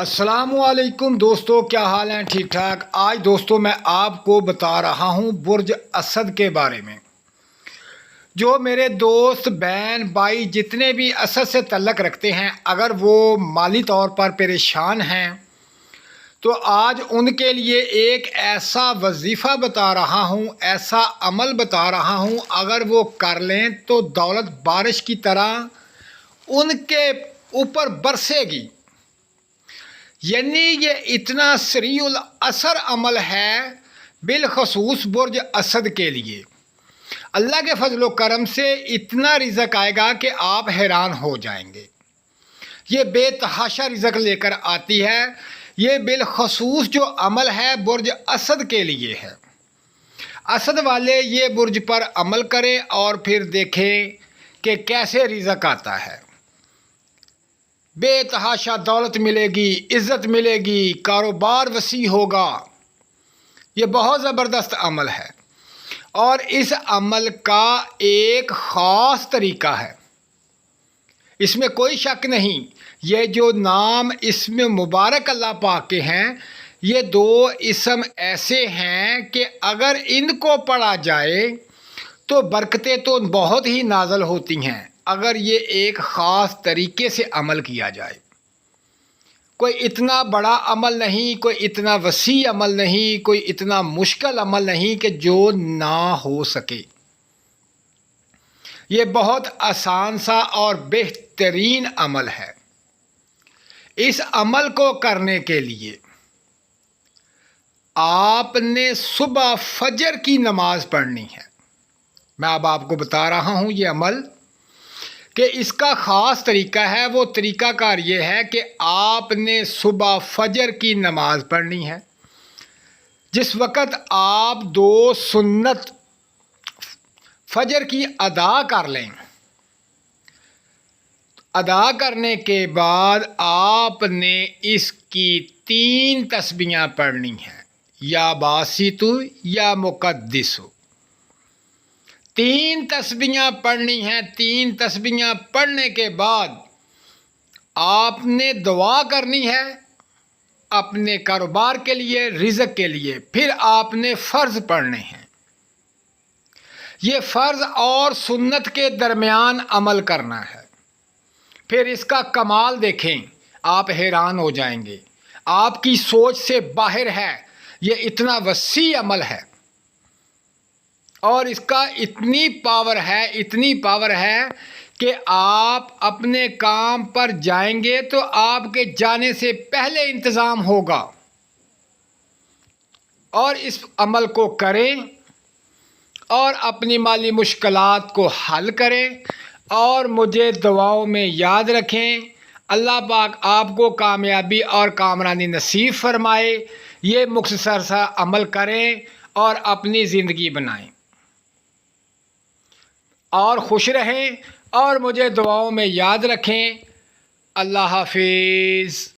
अस्सलाम वालेकुम दोस्तों, क्या हाल हैं? ठीक ठाक। आज दोस्तों मैं आपको बता रहा हूं बुर्ज असद के बारे में। जो मेरे दोस्त बहन भाई जितने भी असद से तल्लक़ रखते हैं, अगर वो माली तौर पर परेशान हैं तो आज उनके लिए एक ऐसा वजीफ़ा बता रहा हूं, ऐसा अमल बता रहा हूं, अगर वो कर लें तो दौलत बारिश की तरह उनके ऊपर बरसेगी। यानी ये इतना सरीउल असर अमल है बिलखसूस बुर्ज असद के लिए। अल्लाह के फजल करम से इतना रिज़्क़ आएगा कि आप हैरान हो जाएंगे। ये बेतहाशा रिज़्क़ लेकर आती है। ये बिलखसूस जो अमल है बुर्ज असद के लिए है। असद वाले ये बुर्ज पर अमल करें और फिर देखें कि कैसे रिज़्क़ आता है। बेतहाशा दौलत मिलेगी, इज़्ज़त मिलेगी, कारोबार वसी होगा। ये बहुत ज़बरदस्त अमल है और इस अमल का एक ख़ास तरीका है, इसमें कोई शक नहीं। ये जो नाम इसमें मुबारक अल्लाह पाक के हैं, ये दो इसम ऐसे हैं कि अगर इनको पढ़ा जाए तो बरकतें तो बहुत ही नाज़िल होती हैं, अगर ये एक ख़ास तरीके से अमल किया जाए। कोई इतना बड़ा अमल नहीं, कोई इतना वसी अमल नहीं, कोई इतना मुश्किल अमल नहीं कि जो ना हो सके। ये बहुत आसान सा और बेहतरीन अमल है। इस अमल को करने के लिए आपने सुबह फजर की नमाज पढ़नी है। मैं अब आपको बता रहा हूँ ये अमल कि इसका ख़ास तरीका है। वो तरीक़ाकार ये है कि आपने सुबह फजर की नमाज पढ़नी है। जिस वक़्त आप दो सुन्नत फजर की अदा कर लें, अदा करने के बाद आपने इसकी 3 तस्बीहां पढ़नी हैं, या बासितु या मुक़द्दिसु। 3 तस्बीहां पढ़नी हैं। 3 तस्बीहां पढ़ने के बाद आपने दुआ करनी है अपने कारोबार के लिए, रिज़्क़ के लिए। फिर आपने फ़र्ज़ पढ़ने हैं। ये फ़र्ज़ और सुन्नत के दरमियान अमल करना है। फिर इसका कमाल देखें, आप हैरान हो जाएंगे। आपकी सोच से बाहर है। ये इतना वसी अमल है और इसका इतनी पावर है, इतनी पावर है कि आप अपने काम पर जाएंगे तो आपके जाने से पहले इंतज़ाम होगा। और इस अमल को करें और अपनी माली मुश्किलात को हल करें और मुझे दुआओं में याद रखें। अल्लाह पाक आपको कामयाबी और कामरानी नसीब फरमाए। ये मुख्तसर सा अमल करें और अपनी ज़िंदगी बनाएं और खुश रहें और मुझे दुआओं में याद रखें। अल्लाह हाफिज़।